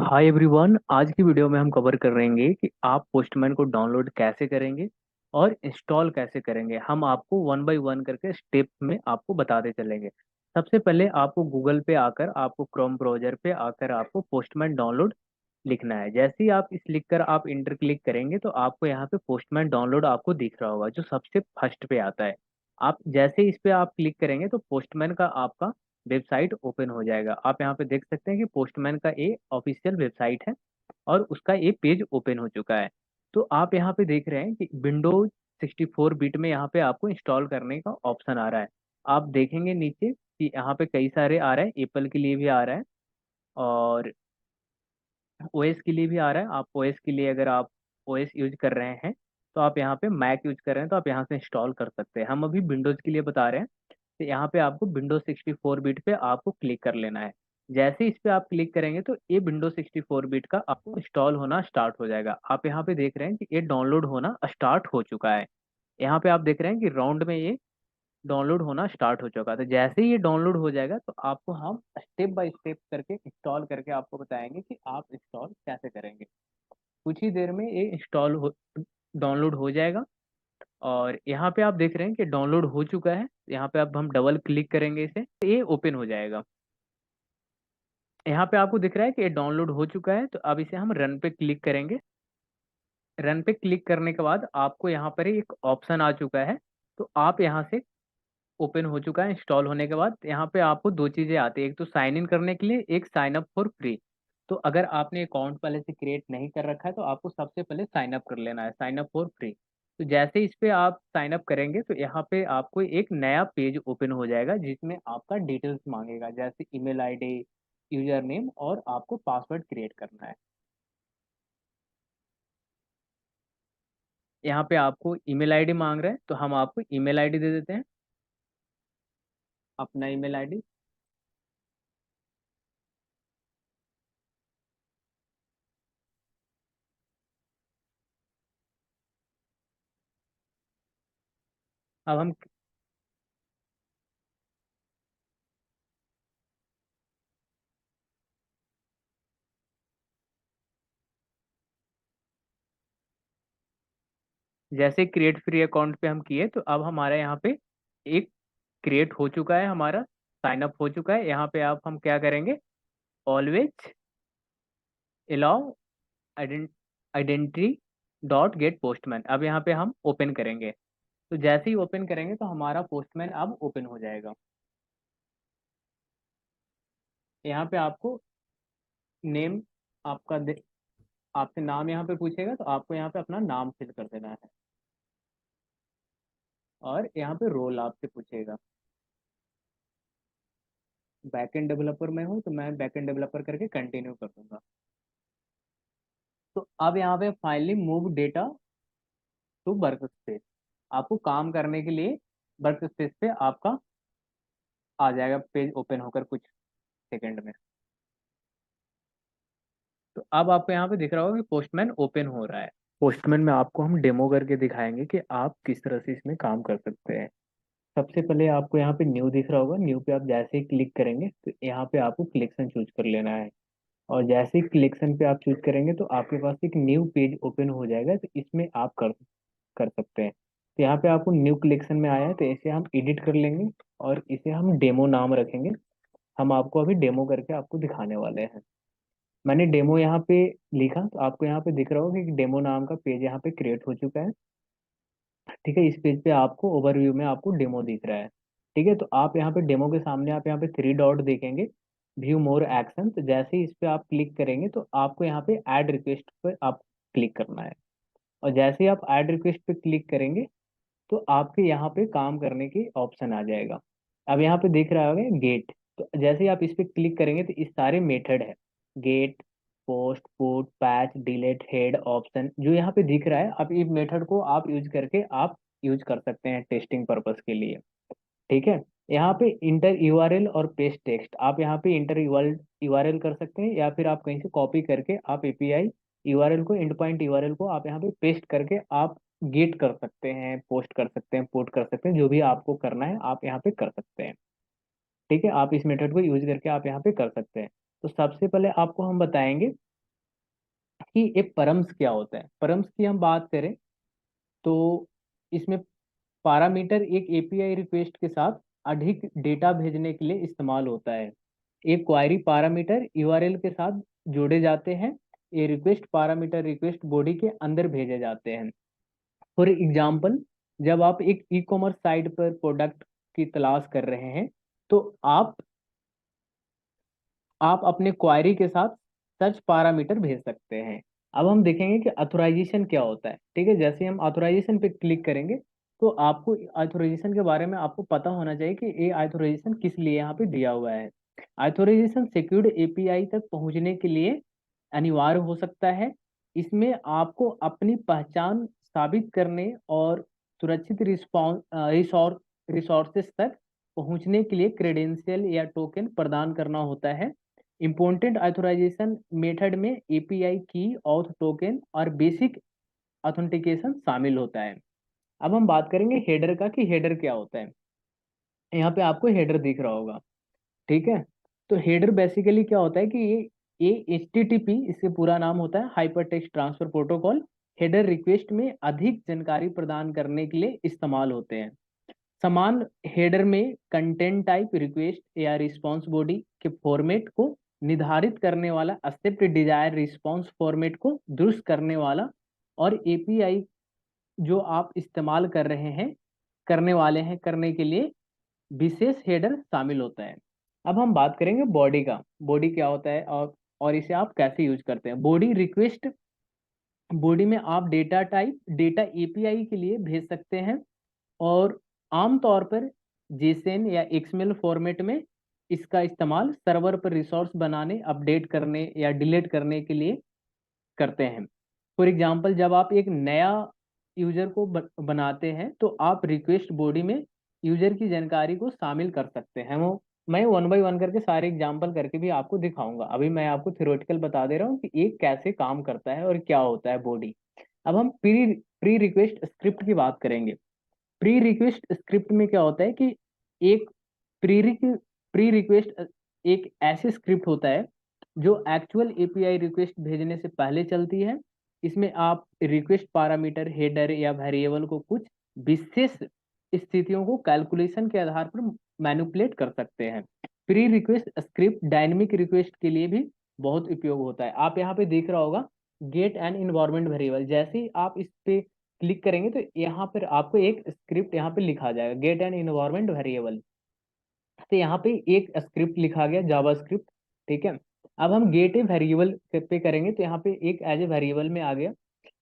Hi everyone, आज की video में हम कवर करेंगे कि आप पोस्टमैन को डाउनलोड कैसे करेंगे और इंस्टॉल कैसे करेंगे। हम आपको वन बाय वन करके स्टेप में आपको बताते चलेंगे। सबसे पहले आपको गूगल पे आकर, आपको क्रोम ब्राउजर पे आकर आपको पोस्टमैन डाउनलोड लिखना है। जैसे ही आप इस लिख कर आप इंटर क्लिक करेंगे तो आपको यहाँ पे पोस्टमैन डाउनलोड आपको दिख रहा होगा, जो सबसे फर्स्ट पे आता है। आप जैसे इस पे आप क्लिक करेंगे तो पोस्टमैन का आपका वेबसाइट ओपन हो जाएगा। आप यहाँ पे देख सकते हैं कि पोस्टमैन का ये ऑफिशियल वेबसाइट है और उसका ये पेज ओपन हो चुका है। तो आप यहाँ पे देख रहे हैं कि विंडोज 64 बिट में यहाँ पे आपको इंस्टॉल करने का ऑप्शन आ रहा है। आप देखेंगे नीचे कि यहाँ पे कई सारे आ रहे हैं, एप्पल के लिए भी आ रहा है और ओएस के लिए भी आ रहा है। आप ओएस के लिए, अगर आप ओएस यूज कर रहे हैं तो आप यहाँ पे मैक यूज कर रहे हैं तो आप यहाँ से इंस्टॉल कर सकते हैं। हम अभी विंडोज के लिए बता रहे हैं। तो यहाँ पे आपको विंडोज 64 बिट पे आपको क्लिक कर लेना है। जैसे इस पे आप क्लिक करेंगे तो ये विंडोज 64 बिट का आपको इंस्टॉल होना स्टार्ट हो जाएगा। आप यहाँ पे देख रहे हैं कि ये डाउनलोड होना स्टार्ट हो चुका है। यहाँ पे आप देख रहे हैं कि राउंड में ये डाउनलोड होना स्टार्ट हो चुका है। तो जैसे ही ये डाउनलोड हो जाएगा तो आपको हम स्टेप बाय स्टेप करके इंस्टॉल करके आपको बताएंगे कि आप इंस्टॉल कैसे करेंगे। कुछ ही देर में ये इंस्टॉल हो डाउनलोड हो जाएगा। और यहाँ पे आप देख रहे हैं कि डाउनलोड हो चुका है। यहाँ पे अब हम डबल क्लिक करेंगे इसे तो ये ओपन हो जाएगा। यहाँ पे आपको दिख रहा है कि ये डाउनलोड हो चुका है। तो अब इसे हम रन पे क्लिक करेंगे। रन पे क्लिक करने के बाद आपको यहाँ पर एक ऑप्शन आ चुका है। तो आप यहाँ से ओपन हो चुका है इंस्टॉल होने के बाद। यहाँ पे आपको दो चीज़ें आती है, एक तो साइन इन करने के लिए, एक साइन अप फॉर फ्री। तो अगर आपने अकाउंट पहले से क्रिएट नहीं कर रखा है तो आपको सबसे पहले साइन अप कर लेना है, साइन अप फॉर फ्री। तो जैसे इस पे आप साइन अप करेंगे तो यहाँ पे आपको एक नया पेज ओपन हो जाएगा जिसमें आपका डिटेल्स मांगेगा, जैसे ईमेल आईडी, यूजर नेम और आपको पासवर्ड क्रिएट करना है। यहाँ पे आपको ईमेल आईडी मांग रहे हैं तो हम आपको ईमेल आईडी दे देते हैं, अपना ईमेल आईडी। अब हम जैसे क्रिएट फ्री अकाउंट पे हम किए तो अब हमारे यहाँ पे एक क्रिएट हो चुका है, हमारा साइन अप हो चुका है। यहाँ पे आप हम क्या करेंगे, always allow identity dot gate postman, अब यहाँ पे हम ओपन करेंगे। तो जैसे ही ओपन करेंगे तो हमारा पोस्टमैन अब ओपन हो जाएगा। यहाँ पे आपको नेम आपका आपसे नाम यहाँ पे पूछेगा तो आपको यहाँ पे अपना नाम फिल कर देना है। और यहाँ पे रोल आपसे पूछेगा। बैकएंड डेवलपर में हूँ तो मैं बैकएंड डेवलपर करके कंटिन्यू कर दूंगा। तो अब यहाँ पे finally move data to workspace, आपको काम करने के लिए वर्क स्पेस पे आपका आ जाएगा पेज ओपन होकर कुछ सेकंड में। तो अब आपको यहाँ पे दिख रहा होगा कि पोस्टमैन ओपन हो रहा है। पोस्टमैन में आपको हम डेमो करके दिखाएंगे कि आप किस तरह से इसमें काम कर सकते हैं। सबसे पहले आपको यहाँ पे न्यू दिख रहा होगा, न्यू पे आप जैसे ही क्लिक करेंगे तो यहाँ पे आपको कलेक्शन चूज कर लेना है। और जैसे ही कलेक्शन पे आप चूज करेंगे तो आपके पास एक न्यू पेज ओपन हो जाएगा। तो इसमें आप कर कर सकते हैं। तो यहाँ पे आपको न्यू कलेक्शन में आया है तो इसे हम एडिट कर लेंगे और इसे हम डेमो नाम रखेंगे। हम आपको अभी डेमो करके आपको दिखाने वाले हैं। मैंने डेमो यहाँ पे लिखा तो आपको यहाँ पे दिख रहा होगा कि डेमो नाम का पेज यहाँ पे क्रिएट हो चुका है। ठीक है, इस पेज पे आपको ओवरव्यू में आपको डेमो दिख रहा है। ठीक है, तो आप यहाँ पे डेमो के सामने आप यहाँ पे थ्री डॉट देखेंगे, व्यू मोर एक्शन। तो जैसे ही इस पे आप क्लिक करेंगे तो आपको यहाँ पे ऐड रिक्वेस्ट पे आप क्लिक करना है। और जैसे ही आप ऐड रिक्वेस्ट पे क्लिक करेंगे तो आपके यहाँ पे काम करने की ऑप्शन आ जाएगा। अब यहाँ पे दिख रहा होगा गेट। तो जैसे ही आप इस पे क्लिक करेंगे तो इस सारे मेथड है, get, post, put, patch, delete, head, option, जो यहाँ पे दिख रहा है। अब इस मेथड को आप यूज करके आप यूज कर सकते हैं टेस्टिंग पर्पस के लिए। ठीक है, यहाँ पे इंटर यूआरएल और पेस्ट टेक्स्ट, आप यहाँ पे इंटर यूआरएल कर सकते हैं या फिर आप कहीं से कॉपी करके आप एपीआई यूआरएल को, एंड पॉइंट यूआरएल को आप यहाँ पे पेस्ट करके आप गेट कर सकते हैं, पोस्ट कर सकते हैं, पुट कर सकते हैं, जो भी आपको करना है आप यहाँ पे कर सकते हैं। ठीक है, आप इस मेथड को यूज करके आप यहाँ पे कर सकते हैं। तो सबसे पहले आपको हम बताएंगे कि ये परम्स क्या होता है। परम्स की हम बात करें तो इसमें पैरामीटर एक एपीआई रिक्वेस्ट के साथ अधिक डेटा भेजने के लिए इस्तेमाल होता है। एक क्वेरी पैरामीटर यूआरएल के साथ जोड़े जाते हैं। ये रिक्वेस्ट पैरामीटर रिक्वेस्ट बॉडी के अंदर भेजे जाते हैं। फॉर एग्जाम्पल, जब आप एक ई कॉमर्स साइट पर प्रोडक्ट की तलाश कर रहे हैं तो आप अपने क्वायरी के साथ सर्च पैरामीटर भेज सकते हैं। अब हम देखेंगे कि ऑथराइजेशन क्या होता है। ठीक है, जैसे हम ऑथराइजेशन पे क्लिक करेंगे तो आपको ऑथराइजेशन के बारे में आपको पता होना चाहिए कि ये ऑथराइजेशन किस लिए यहाँ पे दिया हुआ है। ऑथराइजेशन सिक्योर्ड एपीआई तक पहुंचने के लिए अनिवार्य हो सकता है। इसमें आपको अपनी पहचान साबित करने और सुरक्षित रिसोर्सेस तक पहुंचने के लिए क्रेडेंशियल या टोकन प्रदान करना होता है। इम्पोर्टेंट ऑथराइजेशन मेथड में एपीआई की, ऑथ टोकन और बेसिक ऑथेंटिकेशन शामिल होता है। अब हम बात करेंगे हेडर का कि हेडर क्या होता है। यहाँ पे आपको हेडर दिख रहा होगा। ठीक है, तो हेडर बेसिकली क्या होता है कि ये HTTP, इसके पूरा नाम होता है hyper text transfer protocol. Header request में अधिक जानकारी प्रदान करने के लिए इस्तेमाल होते हैं। समान हेडर में कंटेंट टाइप, रिक्वेस्ट या रिस्पांस बॉडी के फॉर्मेट को निर्धारित करने वाला, एक्सेप्ट डिजायर रिस्पांस फॉर्मेट को दुरुस्त करने वाला और एपीआई जो आप इस्तेमाल कर रहे हैं, करने वाले हैं, करने के लिए विशेष हेडर शामिल होता है। अब हम बात करेंगे बॉडी का। बॉडी क्या होता है और इसे आप कैसे यूज करते हैं। बॉडी रिक्वेस्ट, बॉडी में आप डेटा टाइप, डेटा एपीआई के लिए भेज सकते हैं और आमतौर पर जेसन या एक्सएमएल फॉर्मेट में इसका इस्तेमाल सर्वर पर रिसोर्स बनाने, अपडेट करने या डिलीट करने के लिए करते हैं। फॉर एग्जांपल, जब आप एक नया यूजर को बनाते हैं तो आप रिक्वेस्ट बॉडी में यूजर की जानकारी को शामिल कर सकते हैं। वो मैं वन बाय वन करके सारे एग्जांपल करके भी आपको दिखाऊंगा। अभी मैं आपको थ्योरेटिकल बता दे रहा हूँ कि एक कैसे काम करता है और क्या होता है बॉडी। अब हम प्री प्री रिक्वेस्ट स्क्रिप्ट की बात करेंगे। प्री रिक्वेस्ट स्क्रिप्ट में क्या होता है कि एक प्री प्री रिक्वेस्ट एक ऐसे स्क्रिप्ट होता है जो एक्चुअल एपीआई रिक्वेस्ट भेजने से पहले चलती है। इसमें आप रिक्वेस्ट पैरामीटर, हेडर या वेरिएबल को कुछ विशेष स्थितियों को कैलकुलेशन के आधार पर मैनिपुलेट कर सकते हैं। Pre request script dynamic request के लिए भी बहुत उपयोग होता है। आप यहाँ पे देख रहा होगा गेट एंड इन्वायरमेंट वेरिएबल। जैसे ही आप इस पे क्लिक करेंगे तो यहाँ पर आपको एक स्क्रिप्ट यहाँ पे लिखा जाएगा, गेट एंड इन्वायरमेंट वेरिएबल। तो यहाँ पे एक स्क्रिप्ट लिखा गया, जावा स्क्रिप्ट। ठीक है, अब हम गेट ए वेरिएबल पे करेंगे तो यहाँ पे एक एज ए वेरिएबल में आ गया।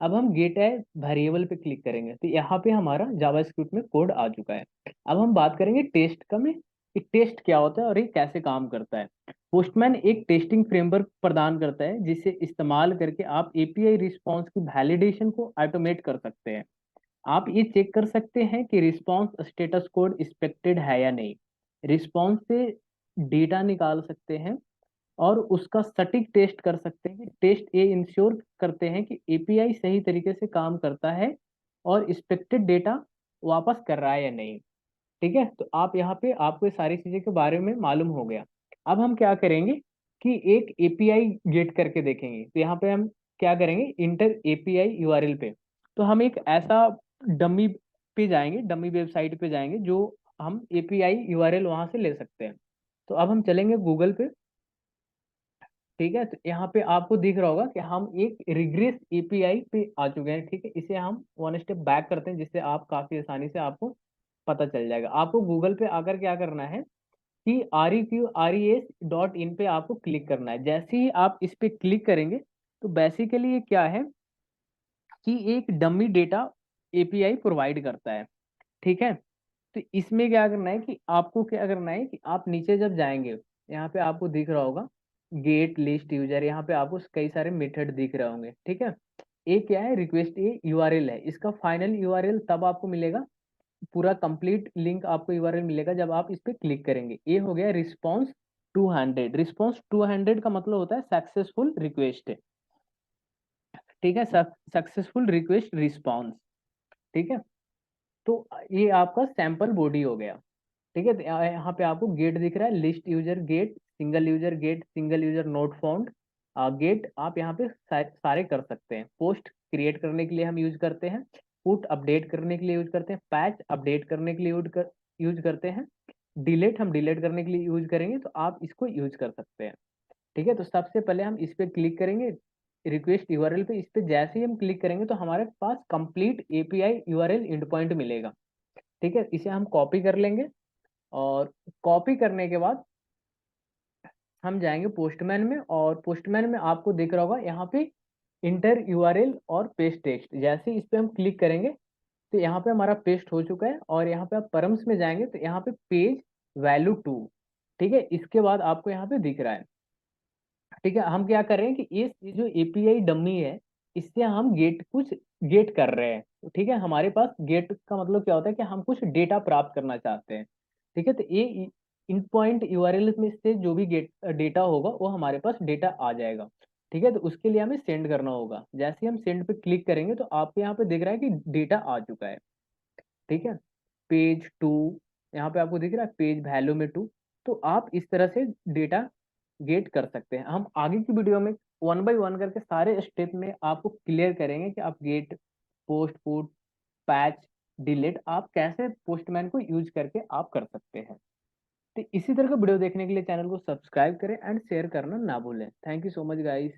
अब हम गेट ए वेरिएबल पे क्लिक करेंगे तो यहाँ पे हमारा जावा स्क्रिप्ट में कोड आ चुका है। अब हम बात करेंगे टेस्ट का में कि टेस्ट क्या होता है और ये कैसे काम करता है। पोस्टमैन एक टेस्टिंग फ्रेमवर्क प्रदान करता है जिसे इस्तेमाल करके आप एपीआई रिस्पॉन्स की वैलिडेशन को ऑटोमेट कर सकते हैं। आप ये चेक कर सकते हैं कि रिस्पांस स्टेटस कोड एक्सपेक्टेड है या नहीं। रिस्पांस से डेटा निकाल सकते हैं और उसका सटीक टेस्ट कर सकते हैं कि टेस्ट ये इंश्योर करते हैं कि एपीआई सही तरीके से काम करता है और एक्सपेक्टेड डेटा वापस कर रहा है या नहीं। ठीक है, तो आप यहाँ पे आपको ये सारी चीज़ों के बारे में मालूम हो गया। अब हम क्या करेंगे कि एक एपीआई गेट करके देखेंगे। तो यहाँ पे हम क्या करेंगे, इंटर एपीआई यूआरएल पे। तो हम एक ऐसा डमी पे जाएंगे, डमी वेबसाइट पे जाएंगे जो हम एपीआई यूआरएल वहां से ले सकते हैं। तो अब हम चलेंगे गूगल पे। ठीक है, तो यहाँ पे आपको दिख रहा होगा कि हम एक रिग्रेस एपीआई पे आ चुके हैं। ठीक है, इसे हम वन स्टेप बैक करते हैं जिससे आप काफी आसानी से आपको पता चल जाएगा। आपको गूगल पे आकर क्या करना है कि REQRES.in पे आपको क्लिक करना है। जैसे ही आप इस पे क्लिक करेंगे तो बेसिकली ये क्या है कि एक डमी डेटा एपीआई प्रोवाइड करता है। ठीक है, तो इसमें क्या करना है कि आपको क्या करना है कि आप नीचे जब जाएंगे, यहाँ पे आपको दिख रहा होगा गेट लिस्ट यूजर। यहाँ पे आपको कई सारे मेथड दिख रहे होंगे। ठीक है, एक क्या है रिक्वेस्ट, ये यूआरएल है। इसका फाइनल यूआरएल तब आपको मिलेगा, पूरा कंप्लीट लिंक आपको यूआरएल मिलेगा जब आप इस पे क्लिक करेंगे। ये हो गया रिस्पॉन्स 200। रिस्पॉन्स 200 का मतलब होता है सक्सेसफुल रिक्वेस्ट। ठीक है, सक्सेसफुल रिक्वेस्ट रिस्पॉन्स। ठीक है, तो ये आपका सैंपल बॉडी हो गया। ठीक है, तो यहाँ पे आपको गेट दिख रहा है, list user get, single user get, single user not found, get आप यहाँ पे सारे कर सकते हैं। पोस्ट क्रिएट करने के लिए हम यूज करते हैं, पुट अपडेट करने के लिए यूज करते हैं, पैच अपडेट करने के लिए यूज करते हैं, डिलीट हम डिलीट करने के लिए यूज करेंगे, तो आप इसको यूज कर सकते हैं। ठीक है, तो सबसे पहले हम इस पे क्लिक करेंगे, रिक्वेस्ट यूआरएल पे। इस पे जैसे ही हम क्लिक करेंगे तो हमारे पास complete API URL end point मिलेगा। ठीक है, इसे हम कॉपी कर लेंगे, और कॉपी करने के बाद हम जाएंगे पोस्टमैन में, और पोस्टमैन में आपको दिख रहा होगा यहाँ पे इंटर यूआरएल और पेस्ट टेक्स्ट। जैसे ही इस पे हम क्लिक करेंगे तो यहाँ पे हमारा पेस्ट हो चुका है, और यहाँ पे आप परम्स में जाएंगे तो यहाँ पे पेज वैल्यू 2। ठीक है, इसके बाद आपको यहाँ पे दिख रहा है। ठीक है, हम क्या कर रहे हैं कि ये जो एपीआई डमी है, इससे हम कुछ गेट कर रहे हैं। तो ठीक है, हमारे पास गेट का मतलब क्या होता है कि हम कुछ डेटा प्राप्त करना चाहते हैं। ठीक है, तो ये इन पॉइंट यूआरएल में से जो भी गेट डेटा होगा वो हमारे पास डेटा आ जाएगा। ठीक है, तो उसके लिए हमें सेंड करना होगा। जैसे ही हम सेंड पे क्लिक करेंगे तो आपको यहाँ पे दिख रहा है कि डेटा आ चुका है। ठीक है, पेज 2, यहाँ पे आपको दिख रहा है पेज वैल्यू में 2। तो आप इस तरह से डेटा गेट कर सकते हैं। हम आगे की वीडियो में वन बाय वन करके सारे स्टेप में आपको क्लियर करेंगे कि आप get, post, put, patch, delete आप कैसे पोस्टमैन को यूज करके आप कर सकते हैं। तो इसी तरह का वीडियो देखने के लिए चैनल को सब्सक्राइब करें एंड शेयर करना ना भूलें। Thank you so much guys.